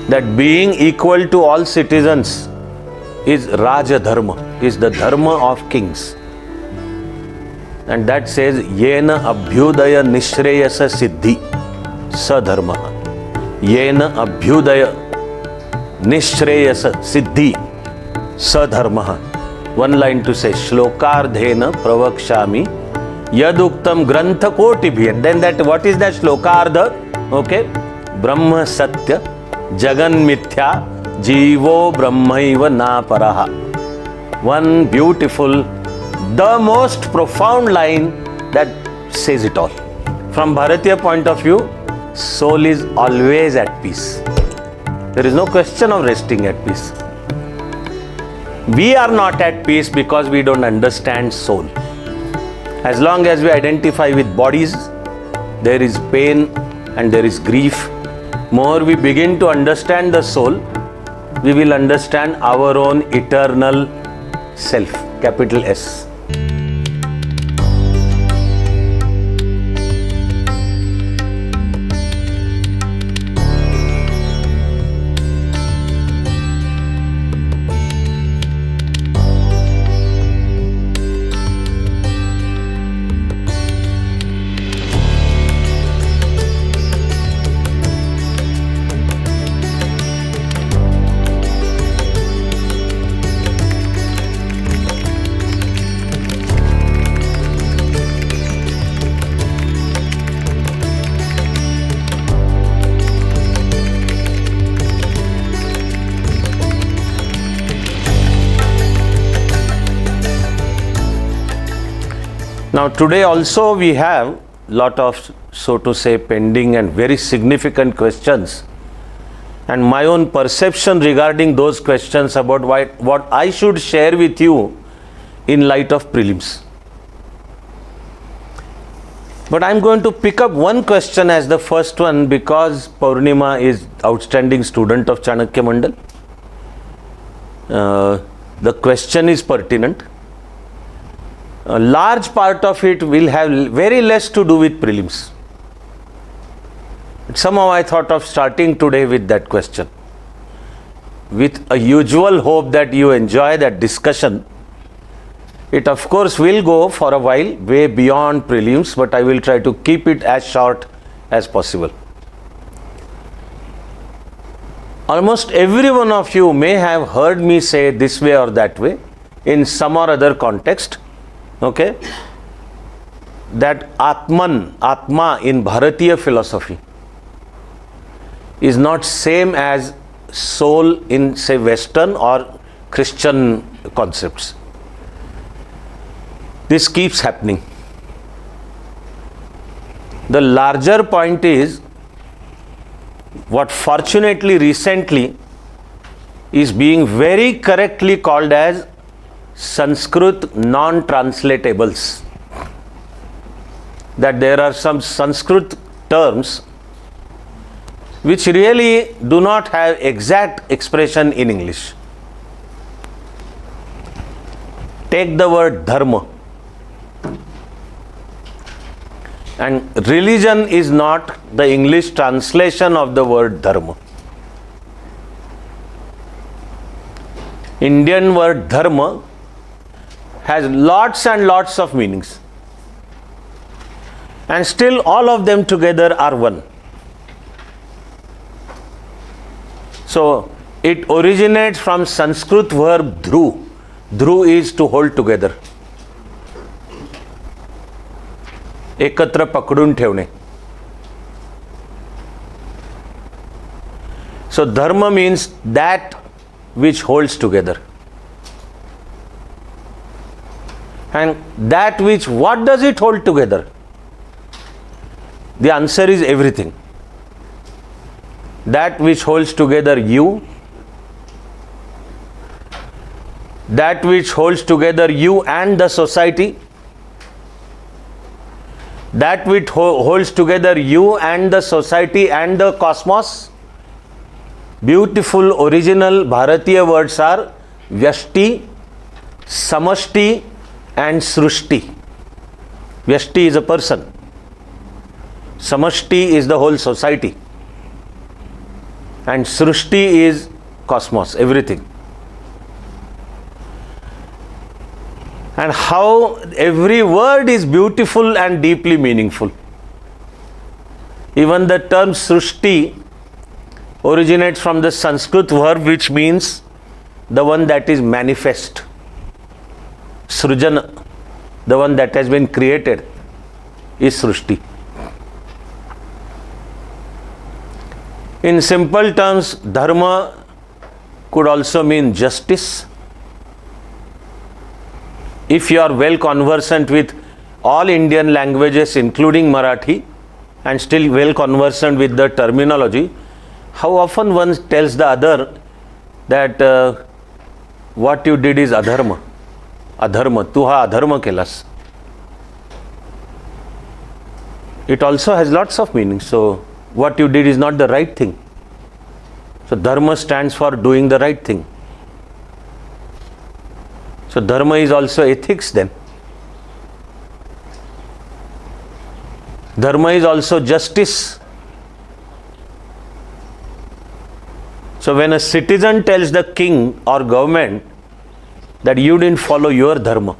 that being equal to all citizens is Raja Dharma, is the Dharma of kings. And that says, Yena Abhyudaya Nishreyasa Siddhi Sadharma. Yena Abhyudaya Nishreyasa Siddhi Sadharma. One line to say, Shlokardhena Pravakshami Yaduktam Grantha Kotibhi. And then that, what is that Shlokardha? Okay. Brahma Satya Jagan Mithya Jivo Brahmaiva Na Paraha. One beautiful, the most profound line that says it all. From Bharatiya point of view, soul is always at peace. There is no question of resting at peace. We are not at peace because we don't understand soul. As long as we identify with bodies, there is pain and there is grief. More we begin to understand the soul, we will understand our own eternal self, capital S. Now today also we have lot of, so to say, pending and very significant questions, and my own perception regarding those questions about what I should share with you in light of prelims. But I am going to pick up one question as the first one because Purnima is outstanding student of Chanakya Mandal. The question is pertinent. A large part of it will have very less to do with prelims. Somehow I thought of starting today with that question, with a usual hope that you enjoy that discussion. It of course will go for a while way beyond prelims, but I will try to keep it as short as possible. Almost every one of you may have heard me say this way or that way in some or other context. Okay, that Atma in Bharatiya philosophy is not same as soul in, say, Western or Christian concepts. This keeps happening. The larger point is what fortunately recently is being very correctly called as Sanskrit non-translatables. That there are some Sanskrit terms which really do not have exact expression in English. Take the word dharma. And religion is not the English translation of the word dharma. Indian word dharma has lots and lots of meanings, and still all of them together are one. So it originates from Sanskrit verb dhru. Dhru is to hold together. Ekatra pakdun thevne. So dharma means that which holds together. And that which, what does it hold together? The answer is everything. That which holds together you, that which holds together you and the society, that which holds together you and the society and the cosmos. Beautiful original Bharatiya words are Vyashti, Samashti and Srushti. Vyashti is a person. Samashti is the whole society. And Srishti is cosmos, everything. And how every word is beautiful and deeply meaningful. Even the term Srishti originates from the Sanskrit verb which means the one that is manifest. Srujana, the one that has been created, is Srishti. In simple terms, Dharma could also mean justice. If you are well conversant with all Indian languages including Marathi and still well conversant with the terminology, how often one tells the other that what you did is adharma. Adharma, tu ha adharma kelas. It also has lots of meanings. So what you did is not the right thing. So dharma stands for doing the right thing. So dharma is also ethics then. Dharma is also justice. So when a citizen tells the king or government that you didn't follow your dharma,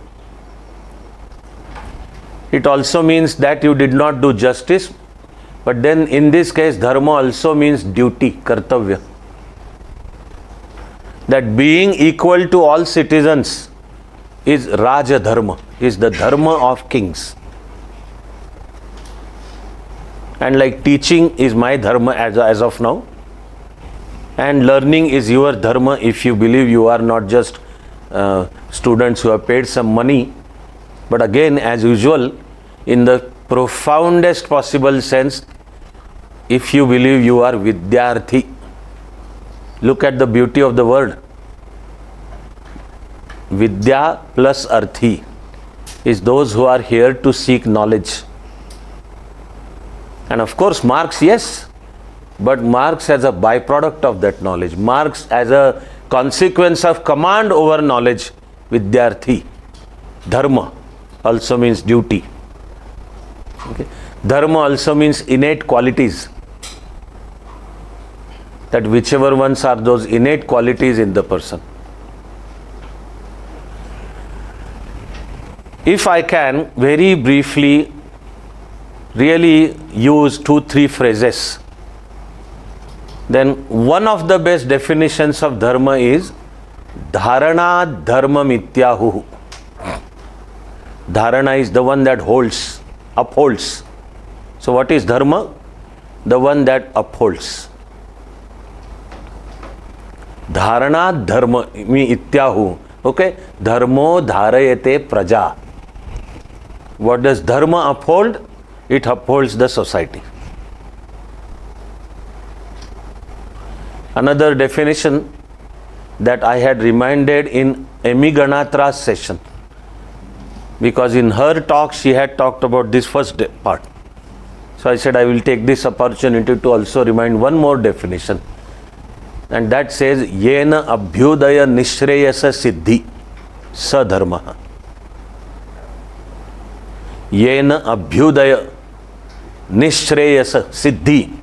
it also means that you did not do justice. But then in this case, dharma also means duty, kartavya. That being equal to all citizens is Raja Dharma, is the dharma of kings. And like teaching is my dharma as of now, and learning is your dharma if you believe you are not just students who have paid some money, but again, as usual, in the profoundest possible sense, if you believe you are Vidyarthi. Look at the beauty of the word. Vidya plus Arthi is those who are here to seek knowledge. And of course, marks, yes, but marks as a byproduct of that knowledge, marks as a consequence of command over knowledge. Vidyarthi. Dharma also means duty. Okay. Dharma also means innate qualities. That whichever ones are those innate qualities in the person. If I can very briefly really use 2-3 phrases, then one of the best definitions of dharma is dharana dharma mityahu. Dharana is the one that holds, upholds. So what is dharma? The one that upholds. Dharana dharma mityahu. Okay? Dharmo dharayate praja. What does dharma uphold? It upholds the society. Another definition that I had reminded in Amy Ganatra's session, because in her talk she had talked about this first part. So I said I will take this opportunity to also remind one more definition, and that says yena abhyudaya nishreyasa siddhi sadharma. Yena abhyudaya nishreyasa siddhi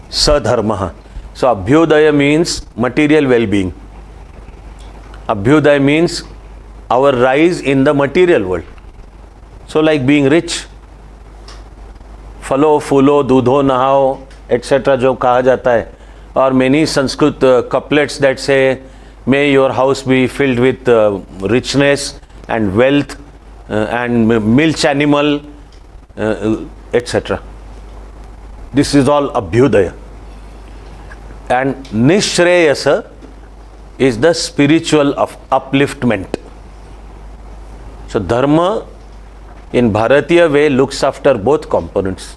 sadharma. So abhyudaya means material well-being. Abhyudaya means our rise in the material world. So like being rich, फलो फूलो दूधो नहाओ etc. जो कहा जाता है, or many Sanskrit couplets that say, may your house be filled with richness and wealth and milch animal etc. This is all abhyudaya. And nishreyasa is the spiritual upliftment. So dharma in Bharatiya way looks after both components.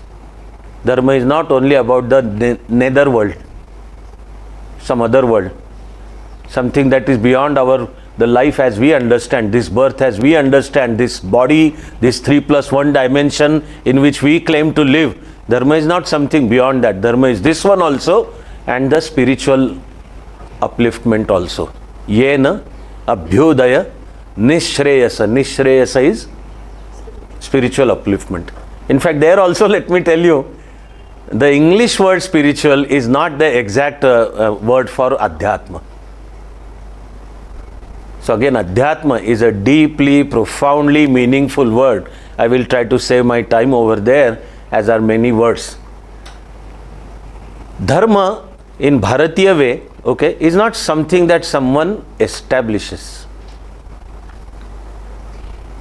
Dharma is not only about the nether world, some other world, something that is beyond the life as we understand, this birth as we understand, this body, this 3+1 dimension in which we claim to live. Dharma is not something beyond that. Dharma is this one also, and the spiritual upliftment also. Yena abhyudaya nishreyasa. Nishreyasa is spiritual upliftment. In fact, there also, let me tell you, the English word spiritual is not the exact word for Adhyatma. So again, Adhyatma is a deeply, profoundly meaningful word. I will try to save my time over there, as are many words. Dharma in Bharatiya way, okay, is not something that someone establishes.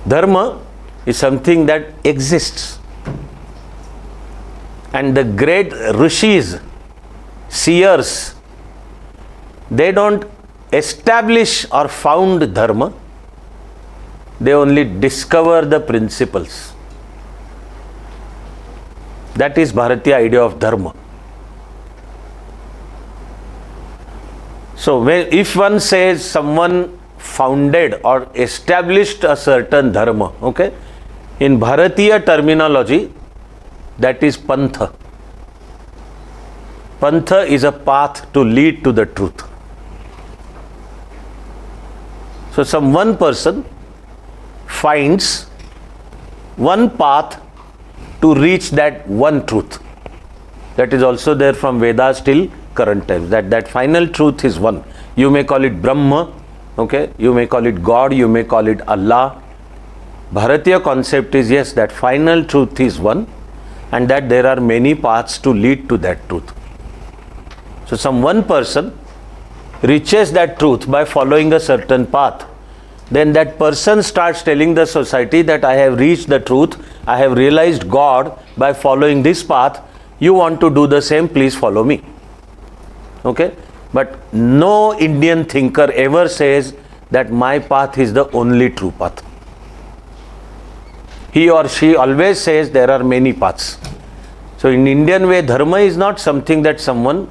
Dharma is something that exists. And the great rishis, seers, they don't establish or found dharma, they only discover the principles. That is Bharatiya idea of dharma. So if one says someone founded or established a certain dharma, okay, in Bharatiya terminology, that is pantha. Pantha is a path to lead to the truth. So some one person finds one path to reach that one truth. That is also there from Vedas till current times. That final truth is one. You may call it Brahma, okay? You may call it God, you may call it Allah. Bharatiya concept is, yes, that final truth is one, and that there are many paths to lead to that truth. So some one person reaches that truth by following a certain path. Then that person starts telling the society that I have reached the truth, I have realized God by following this path. You want to do the same, please follow me. Okay? But no Indian thinker ever says that my path is the only true path. He or she always says there are many paths. So in Indian way, dharma is not something that someone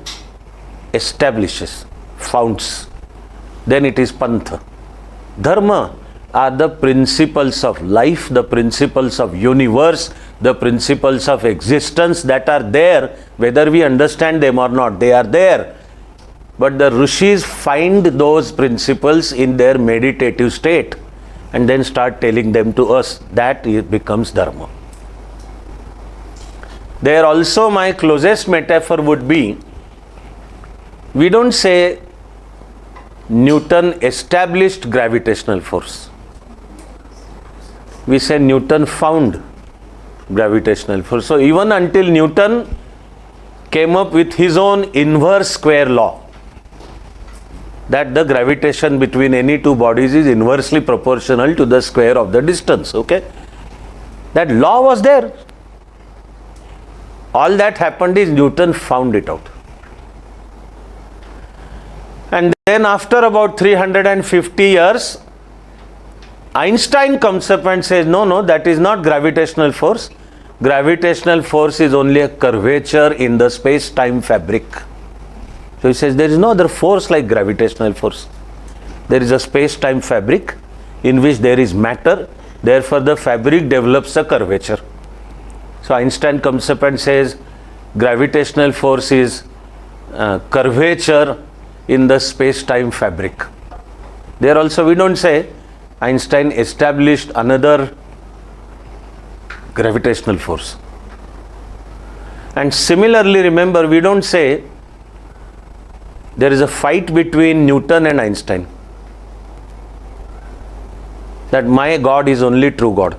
establishes, founds. Then it is pantha. Dharma are the principles of life, the principles of universe, the principles of existence that are there, whether we understand them or not, they are there. But the rishis find those principles in their meditative state and then start telling them to us. That becomes dharma. There also my closest metaphor would be, we don't say Newton established gravitational force. We say Newton found gravitational force. So even until Newton came up with his own inverse square law, that the gravitation between any two bodies is inversely proportional to the square of the distance, okay? That law was there. All that happened is Newton found it out. And then after about 350 years, Einstein comes up and says, no, that is not gravitational force. Gravitational force is only a curvature in the space-time fabric. So he says there is no other force like gravitational force. There is a space-time fabric in which there is matter, therefore the fabric develops a curvature. So Einstein comes up and says gravitational force is curvature in the space-time fabric. There also we don't say Einstein established another gravitational force. And similarly, remember, we don't say there is a fight between Newton and Einstein, that my God is only true God.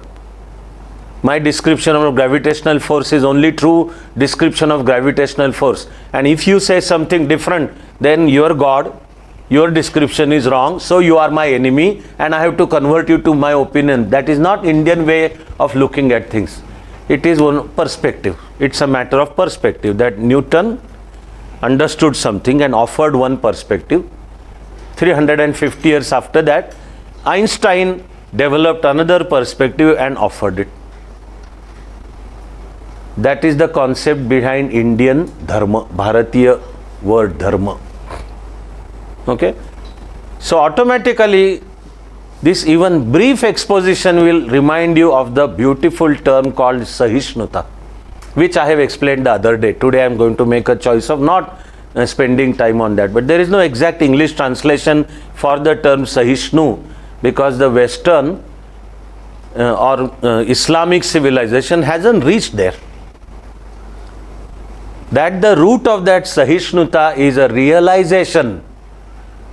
My description of gravitational force is only true description of gravitational force. And if you say something different, then your God, your description is wrong, so you are my enemy and I have to convert you to my opinion. That is not Indian way of looking at things. It is one perspective. It's a matter of perspective, that Newton understood something and offered one perspective. 350 years after that, Einstein developed another perspective and offered it. That is the concept behind Indian dharma, Bharatiya word dharma. Okay? So automatically, this even brief exposition will remind you of the beautiful term called Sahishnuta, which I have explained the other day. Today I am going to make a choice of not spending time on that. But there is no exact English translation for the term Sahishnu, because the Western or Islamic civilization hasn't reached there. that the root of that Sahishnuta is a realization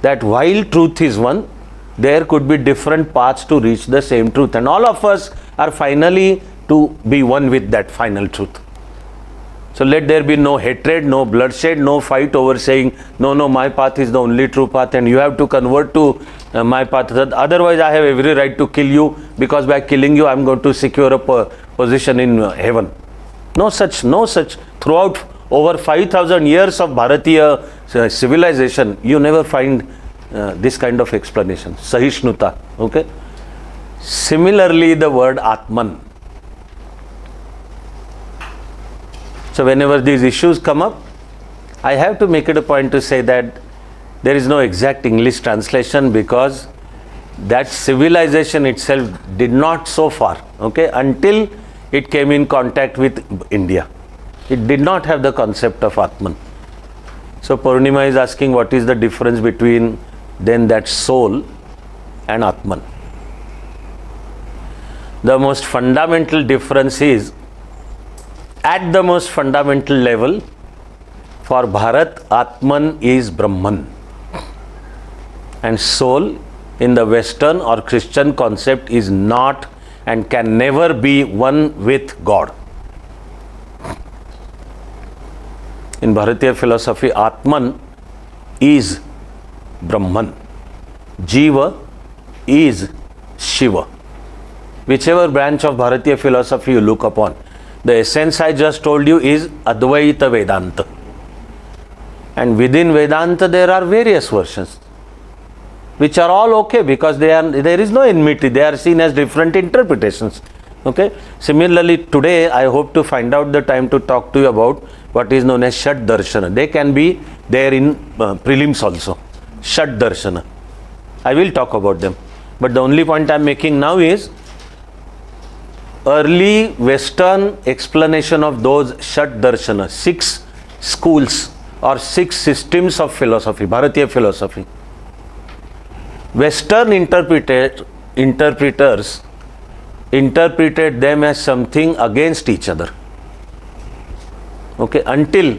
that while truth is one, there could be different paths to reach the same truth, and all of us are finally to be one with that final truth. So let there be no hatred, no bloodshed, no fight over saying, no, my path is the only true path and you have to convert to my path. Otherwise, I have every right to kill you, because by killing you, I am going to secure a position in heaven. No such. Throughout over 5,000 years of Bharatiya civilization, you never find this kind of explanation. Sahishnuta. Okay. Similarly, the word Atman. So whenever these issues come up, I have to make it a point to say that there is no exact English translation, because that civilization itself did not so far, okay, until it came in contact with India. It did not have the concept of Atman. So Purnima is asking what is the difference between then that soul and Atman. The most fundamental difference is, at the most fundamental level, for Bharat, Atman is Brahman, and soul in the Western or Christian concept is not and can never be one with God. In Bharatiya philosophy, Atman is Brahman, Jiva is Shiva. Whichever branch of Bharatiya philosophy you look upon, the essence I just told you is Advaita Vedanta. And within Vedanta there are various versions, which are all okay, because there is no enmity. They are seen as different interpretations. Okay. Similarly, today I hope to find out the time to talk to you about what is known as Shat Darshana. They can be there in prelims also. Shat Darshana. I will talk about them. But the only point I am making now is, early Western explanation of those Shat Darshana, 6 schools or 6 systems of philosophy, Bharatiya philosophy. Western interpreters interpreted them as something against each other. Okay, until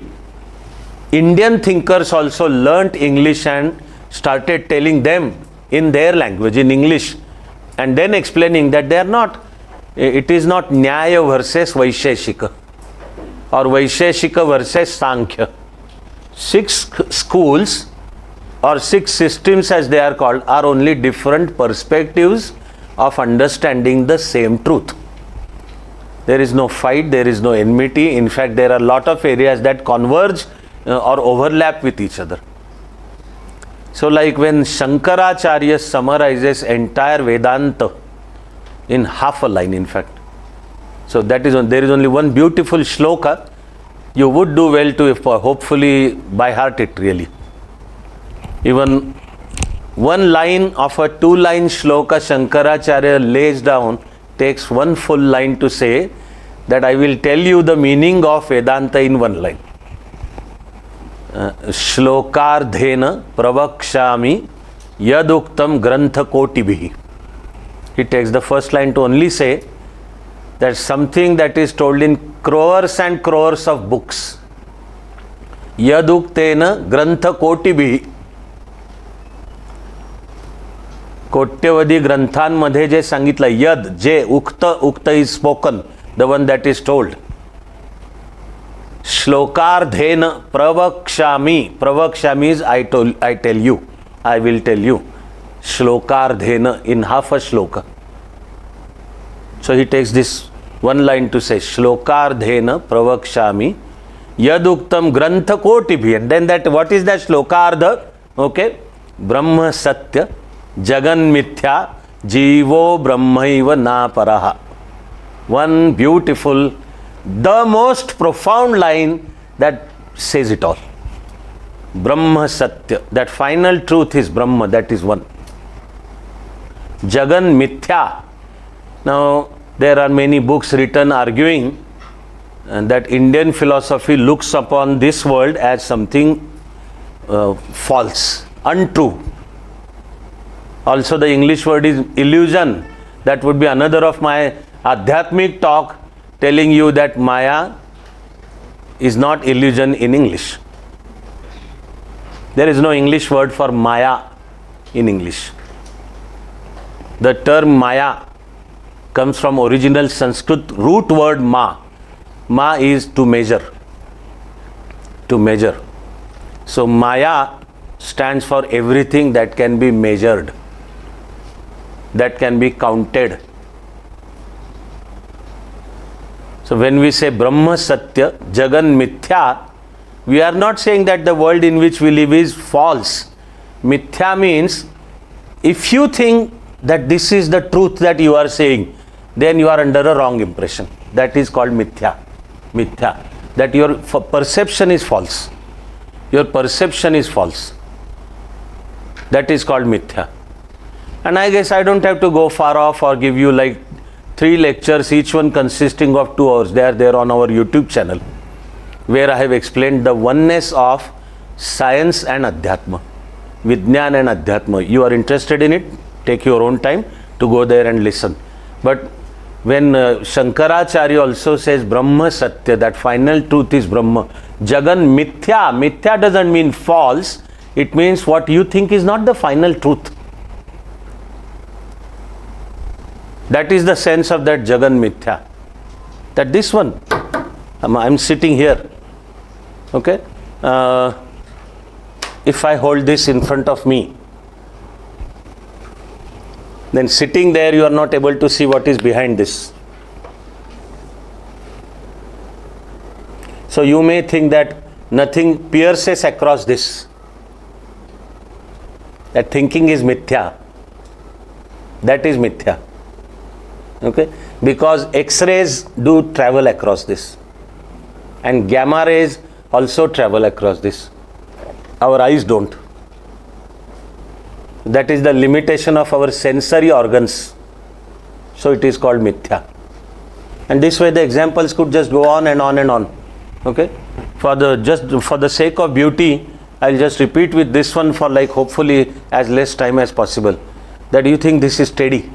Indian thinkers also learnt English and started telling them in their language, in English, and then explaining that they are not. It is not Nyaya versus Vaisheshika or Vaisheshika versus Sankhya. 6 schools or 6 systems, as they are called, are only different perspectives of understanding the same truth. There is no fight, there is no enmity. In fact, there are a lot of areas that converge or overlap with each other. So like when Shankaracharya summarizes entire Vedanta in half a line, in fact. So that is there is only one beautiful shloka. You would do well to hopefully by heart it really. Even one line of a 2-line shloka Shankaracharya lays down takes one full line to say that I will tell you the meaning of Vedanta in one line. Shlokardhena pravakshami yaduktam grantha kotibhi. He takes the first line to only say that something that is told in crores and crores of books. Yaduktena grantha kotibhi. कोट्यवधी ग्रंथांमध्ये जे सांगितलं, यद जे उक्त is spoken, the one that is told. श्लोकार्धेन प्रवक्ष्यामि is I tell you, I will tell you. Shlokaardhena, in half a shloka. So he takes this one line to say Shlokaardhena pravakshami yaduktam grantha kotibhi. And then that, what is that Shlokaardha? Okay, Brahma Satya Jagan Mithya Jivo Brahmaiva Na Paraha. One beautiful, the most profound line that says it all. Brahma Satya, that final truth is Brahma, that is one. Jagan Mithya. Now there are many books written arguing that Indian philosophy looks upon this world as something false, untrue. Also the English word is illusion. That would be another of my Adhyatmic talk, telling you that Maya is not illusion in English. There is no English word for Maya in English. The term Maya comes from original Sanskrit root word Ma. Ma is to measure. To measure. So Maya stands for everything that can be measured, that can be counted. So when we say Brahma Satya, Jagan Mithya, we are not saying that the world in which we live is false. Mithya means if you think that this is the truth that you are saying, then you are under a wrong impression. That is called mithya. Mithya. That your perception is false. Your perception is false. That is called mithya. And I guess I don't have to go far off or give you like 3 lectures, each one consisting of 2 hours. They are there on our YouTube channel, where I have explained the oneness of science and Adhyatma, Vijnana and Adhyatma. You are interested in it? Take your own time to go there and listen. But when Shankaracharya also says Brahma Satya, that final truth is Brahma. Jagan Mithya. Mithya doesn't mean false. It means what you think is not the final truth. That is the sense of that Jagan Mithya. That this one, I'm sitting here. Okay? If I hold this in front of me, then sitting there you are not able to see what is behind this. So you may think that nothing pierces across this. That thinking is mithya. That is mithya. Okay? Because X-rays do travel across this. And gamma rays also travel across this. Our eyes don't. That is the limitation of our sensory organs. So it is called mithya. And this way the examples could just go on and on and on. Okay? For the sake of beauty, I'll just repeat with this one for like hopefully as less time as possible. That you think this is steady.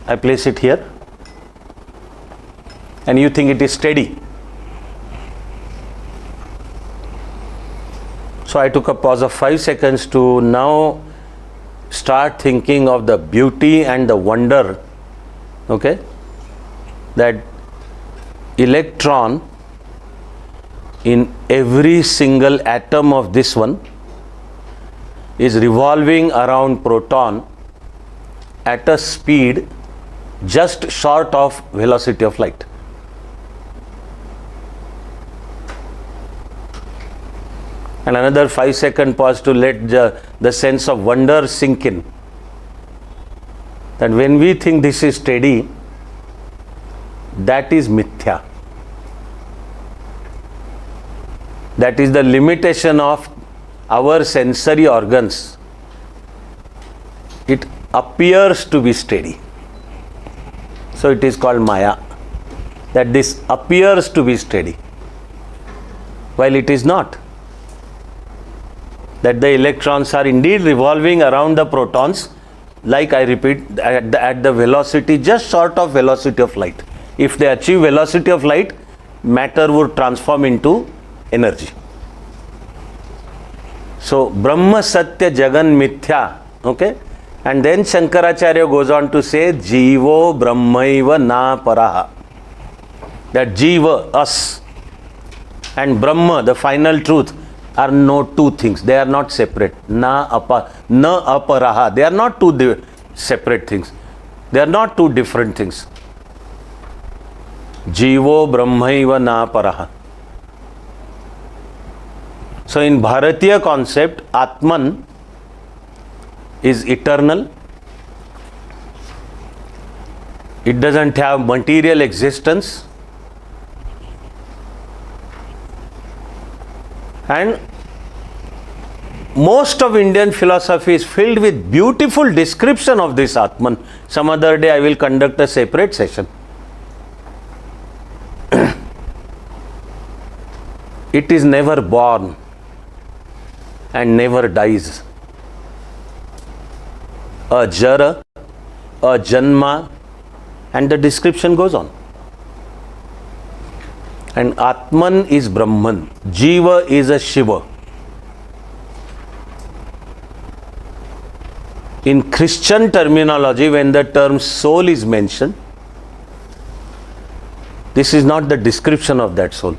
I place it here. And you think it is steady. So I took a pause of 5 seconds to now start thinking of the beauty and the wonder, okay, that electron in every single atom of this one is revolving around proton at a speed just short of velocity of light. And another 5-second pause to let the sense of wonder sink in. That when we think this is steady, that is mithya. That is the limitation of our sensory organs. It appears to be steady. So it is called Maya. That this appears to be steady, while it is not. That the electrons are indeed revolving around the protons, like I repeat, at the velocity just short of velocity of light. If they achieve velocity of light, matter would transform into energy. So Brahma Satya Jagan Mithya, okay? And then Shankaracharya goes on to say Jivo Brahmaiva Na Paraha. That Jiva, us, and Brahma, the final truth, are no two things. They are not separate. Na aparaha. They are not two separate things. They are not two different things. Jivo Brahmaiva Na Paraha. So in Bharatiya concept, Atman is eternal. It doesn't have material existence. And most of Indian philosophy is filled with beautiful description of this Atman. Some other day I will conduct a separate session. It is never born and never dies. A jara, a janma, and the description goes on. and Atman is Brahman. Jiva is a Shiva. In Christian terminology, when the term soul is mentioned, this is not the description of that soul.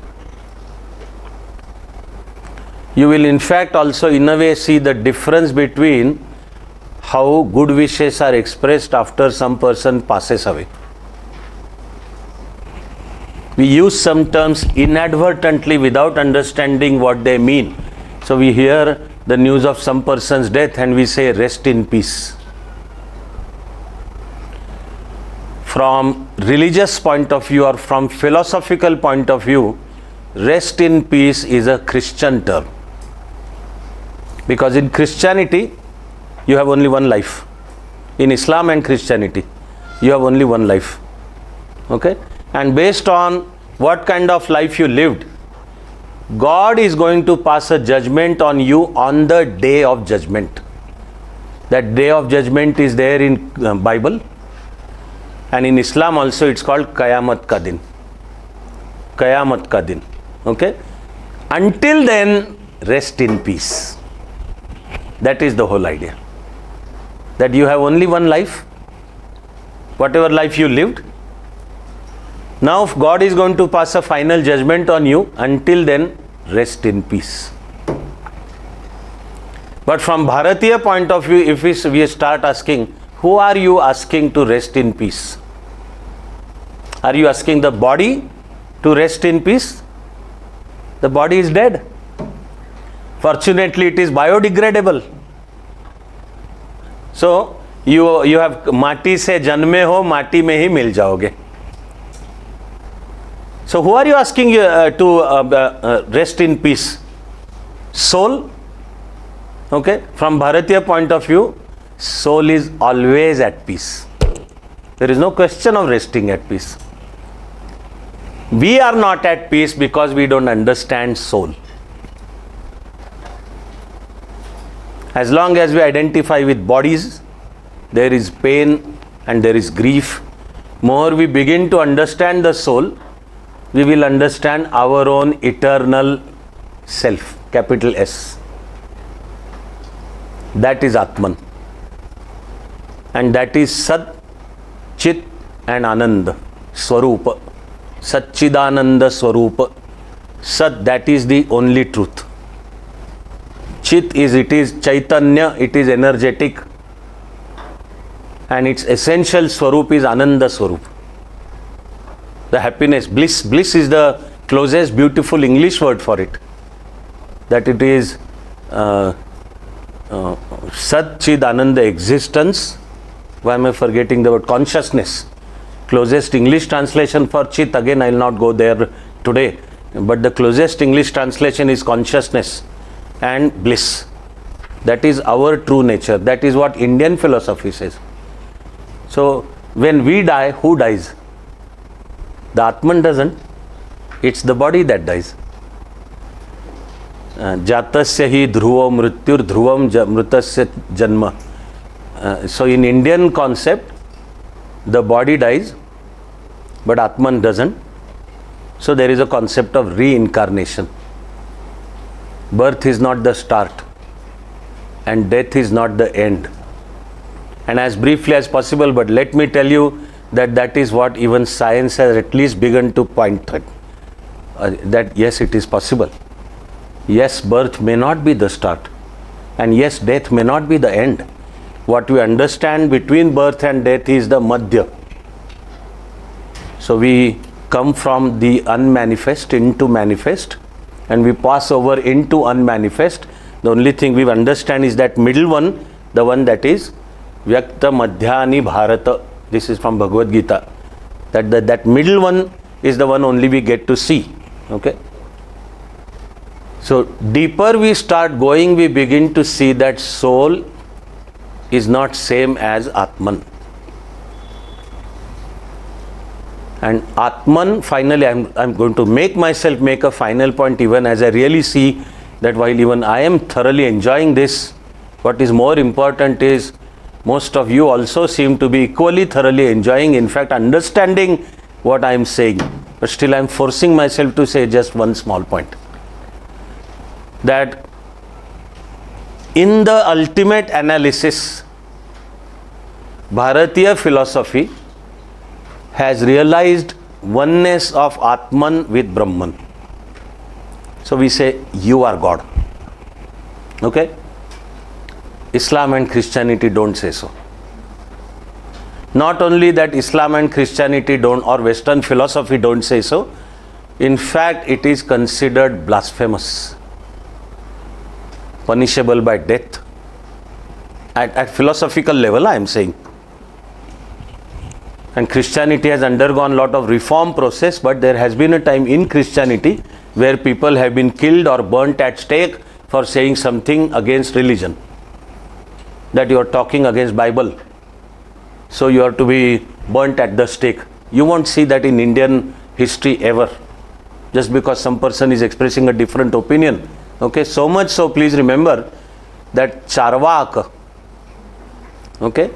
You will in fact also in a way see the difference between how good wishes are expressed after some person passes away. We use some terms inadvertently without understanding what they mean. So we hear the news of some person's death and we say rest in peace. From religious point of view or from philosophical point of view, rest in peace is a Christian term. Because in Christianity, you have only one life. In Islam and Christianity, you have only one life. Okay? And based on what kind of life you lived, God is going to pass a judgment on you on the day of judgment. That day of judgment is there in Bible. And in Islam also it's called Qayamat Ka Din. Qayamat Ka Din. Okay? Until then, rest in peace. That is the whole idea. That you have only one life. Whatever life you lived. Now if God is going to pass a final judgment on you, until then, rest in peace. But from Bharatiya point of view, if we start asking, who are you asking to rest in peace? Are you asking the body to rest in peace? The body is dead. Fortunately, it is biodegradable. So, you have माटी से जन्मे हो, माटी में ही मिल जाओगे. So, who are you asking to rest in peace? Soul? Okay? From Bharatiya point of view, soul is always at peace. There is no question of resting at peace. We are not at peace because we don't understand soul. As long as we identify with bodies, there is pain and there is grief. More we begin to understand the soul, we will understand our own eternal self, capital S. That is Atman. And that is Sat, Chit and Ananda, Swarupa. Satchidananda Swarupa. Sat, that is the only truth. Chit is, it is Chaitanya, it is energetic. And its essential Swarup is Ananda Swarup. The happiness, bliss. Bliss is the closest beautiful English word for it. That it is Sat Chid Ananda, existence. Why am I forgetting the word? Consciousness. Closest English translation for Chit, again I will not go there today. But the closest English translation is consciousness and bliss. That is our true nature. That is what Indian philosophy says. So, when we die, who dies? The Atman doesn't. It's the body that dies. Jatasya hi dhruvo mrityur dhruvam mritasya janma. So, in Indian concept, the body dies, but Atman doesn't. So, there is a concept of reincarnation. Birth is not the start and death is not the end. And as briefly as possible, but let me tell you that that is what even science has at least begun to point at. That yes, it is possible. Yes, birth may not be the start, and yes, death may not be the end. What we understand between birth and death is the madhya. So we come from the unmanifest into manifest, and we pass over into unmanifest. The only thing we understand is that middle one, the one that is Vyakta Madhyani Bharata. This is from Bhagavad Gita. That middle one is the one only we get to see. Okay. So deeper we start going, we begin to see that soul is not same as Atman. And Atman, finally I'm going to make a final point, even as I really see that while even I am thoroughly enjoying this, what is more important is most of you also seem to be equally thoroughly enjoying, in fact understanding what I am saying. but still I am forcing myself to say just one small point. That in the ultimate analysis, Bharatiya philosophy has realized oneness of Atman with Brahman. So we say, you are God. Okay? Islam and Christianity don't say so. Not only that Islam and Christianity don't, or Western philosophy don't say so, in fact it is considered blasphemous, punishable by death. At philosophical level I am saying. And Christianity has undergone a lot of reform process, but there has been a time in Christianity where people have been killed or burnt at stake for saying something against religion. That you are talking against Bible, so you are to be burnt at the stake. You won't see that in Indian history ever, just because some person is expressing a different opinion. Okay, so much so, please remember that Charvak, okay,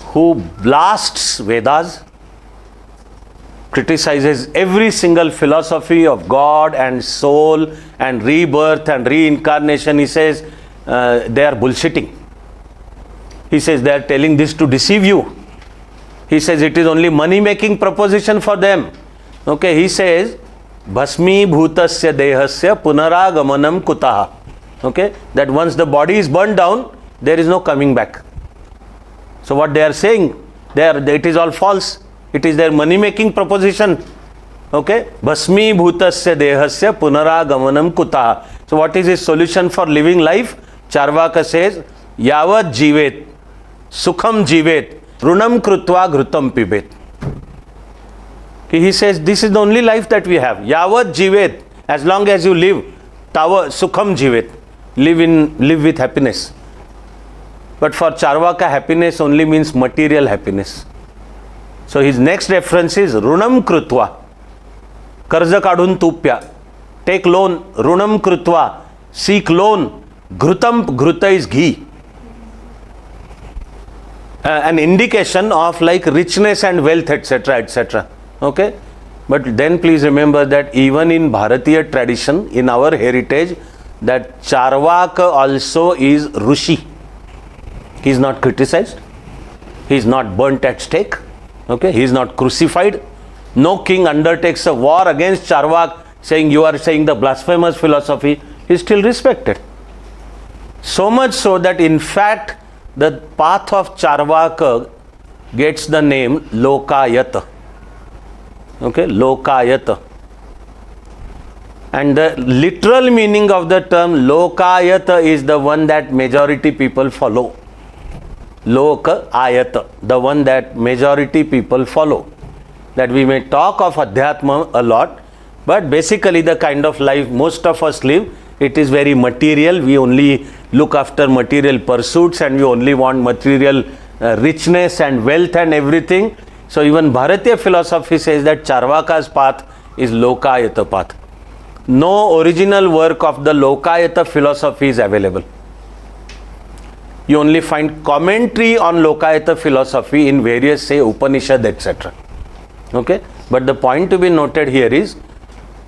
who blasts Vedas, criticizes every single philosophy of God and soul and rebirth and reincarnation. He says they are bullshitting. He says they are telling this to deceive you. He says it is only money making proposition for them. Okay, he says bhasmi bhutasya dehasya punaragamanam kutaha. Okay, that once the body is burned down, there is no coming back. So what they are saying, it is all false. It is their money making proposition. Okay, bhasmi bhutasya dehasya punaragamanam kutaha. So what is his solution for living life? Charvaka says yavat jivet sukham jivet runam krutva ghrutam pibet. He says this is the only life that we have. Yavat jivet, as long as you live, tava sukham jivet, live with happiness. But for Charvaka, happiness only means material happiness. So his next reference is runam krutva, karza kadun tupya, take loan, runam krutva, seek loan, ghruta is ghee. An indication of like richness and wealth, etc., etc. Okay, but then please remember that even in Bharatiya tradition, in our heritage, that Charvaka also is Rishi. He is not criticized, he is not burnt at stake, okay, he is not crucified. No king undertakes a war against Charvak saying you are saying the blasphemous philosophy. He is still respected. So much so that in fact the path of Charvaka gets the name Lokayata. Okay, Lokayata. And the literal meaning of the term Lokayata is the one that majority people follow. Lokayata, the one that majority people follow. That we may talk of Adhyatma a lot, but basically the kind of life most of us live, it is very material. We only look after material pursuits and we only want material richness and wealth and everything. So even Bharatiya philosophy says that Charvaka's path is Lokayata path. No original work of the Lokayata philosophy is available. You only find commentary on Lokayata philosophy in various, say, Upanishad, etc. Okay, but the point to be noted here is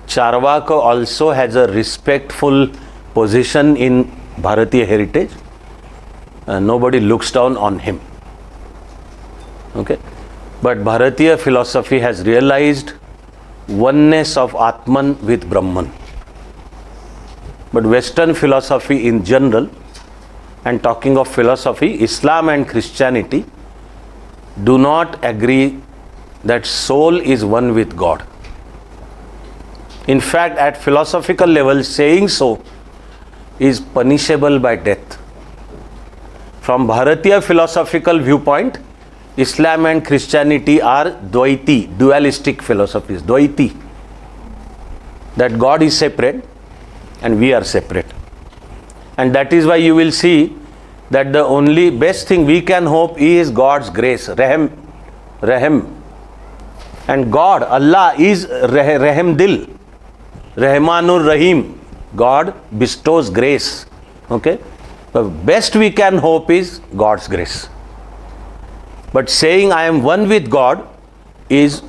Charvaka also has a respectful position in Bharatiya heritage. Nobody looks down on him. Okay, but Bharatiya philosophy has realized oneness of Atman with Brahman. But Western philosophy in general, and talking of philosophy, Islam and Christianity do not agree that soul is one with God. In fact, at philosophical level, saying so is punishable by death. From Bharatiya philosophical viewpoint, Islam and Christianity are Dvaiti, dualistic philosophies, Dvaiti. That God is separate and we are separate. And that is why you will see that the only best thing we can hope is God's grace, Rahim. And God, Allah is Rahim Dil, Rahmanur Rahim. God bestows grace. Okay? The best we can hope is God's grace. But saying I am one with God is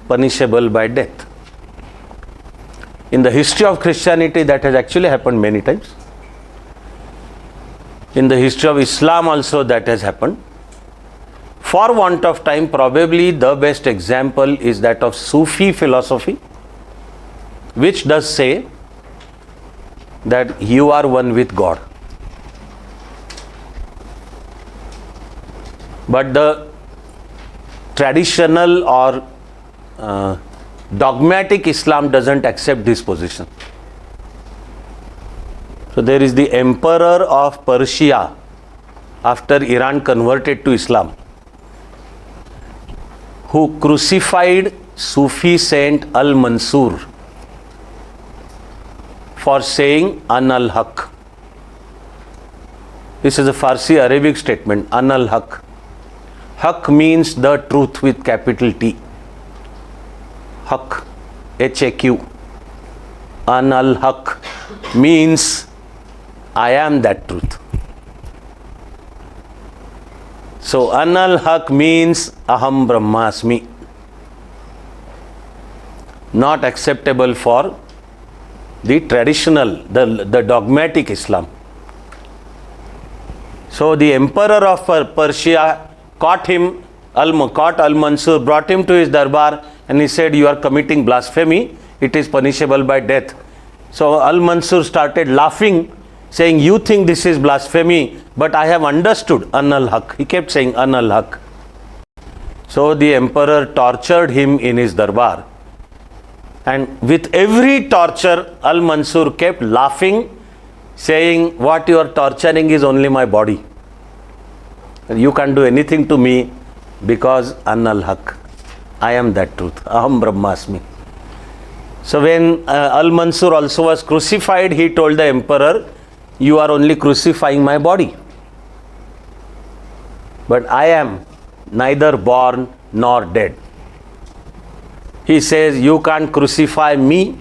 punishable by death. In the history of Christianity, that has actually happened many times. In the history of Islam also that has happened. For want of time, probably the best example is that of Sufi philosophy, which does say that you are one with God. But the traditional or dogmatic Islam doesn't accept this position. So there is the emperor of Persia after Iran converted to Islam, who crucified Sufi saint Al-Mansur for saying An al-Haq. This is a Farsi Arabic statement, An al-Haq. Haq means the truth with capital T. Haq, H-A-Q. An al-Haq means I am that truth. So An al-Haq means Aham Brahmasmi. Not acceptable for the traditional, the dogmatic Islam. So the emperor of Persia caught Al-Mansur, brought him to his darbar, and he said, you are committing blasphemy, it is punishable by death. So Al-Mansur started laughing, saying, you think this is blasphemy, but I have understood An al-Haq. He kept saying An al-Haq. So the emperor tortured him in his darbar. And with every torture, Al-Mansur kept laughing, saying, what you are torturing is only my body. You can't do anything to me because An al-Haq. I am that truth. Aham Brahmasmi. So when Al-Mansur also was crucified, he told the emperor, you are only crucifying my body. But I am neither born nor dead. He says, you can't crucify me,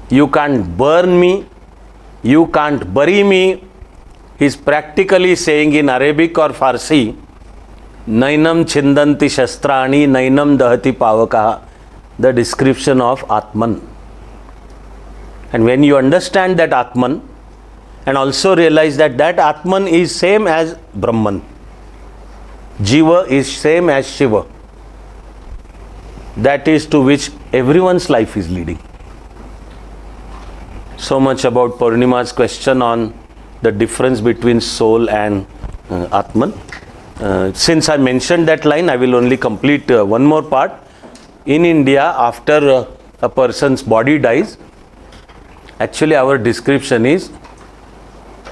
you can't burn me, you can't bury me. He's practically saying in Arabic or Farsi, Nainam Chindanti Shastrani, Nainam Dahati Pavakaha, the description of Atman. And when you understand that Atman, and also realize that that Atman is same as Brahman, Jiva is same as Shiva, that is to which everyone's life is leading. So much about Purnima's question on the difference between soul and Atman. Since I mentioned that line, I will only complete one more part. In India, after a person's body dies, actually our description is,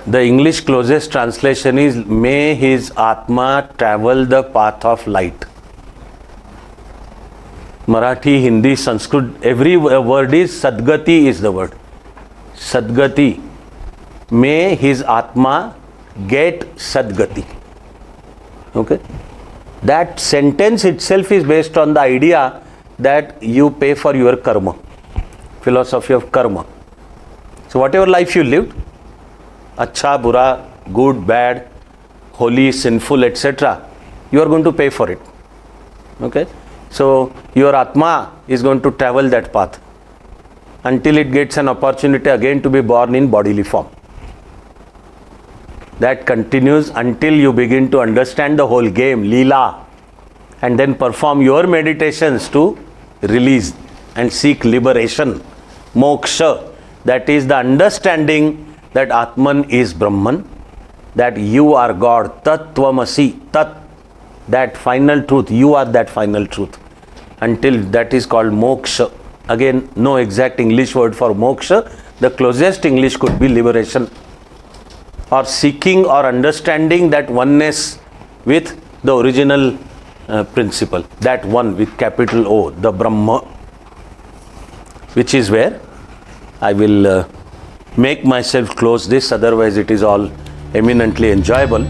the English closest translation is, may his Atma travel the path of light. Marathi, Hindi, Sanskrit, every word is Sadgati is the word. Sadgati. May his Atma get Sadgati. Okay? That sentence itself is based on the idea that you pay for your karma. Philosophy of karma. So whatever life you lived, acha, bura, good, bad, holy, sinful, etc., you are going to pay for it. Okay? So your Atma is going to travel that path until it gets an opportunity again to be born in bodily form. That continues until you begin to understand the whole game, Leela, and then perform your meditations to release and seek liberation, moksha. That is the understanding that Atman is Brahman, that you are God, Tat Tvamasi, Tat, that final truth, you are that final truth. Until that is called moksha. Again, no exact English word for moksha. The closest English could be liberation, or seeking or understanding that oneness with the original principle, that one with capital O, the Brahma, which is where I will make myself close this, otherwise it is all eminently enjoyable.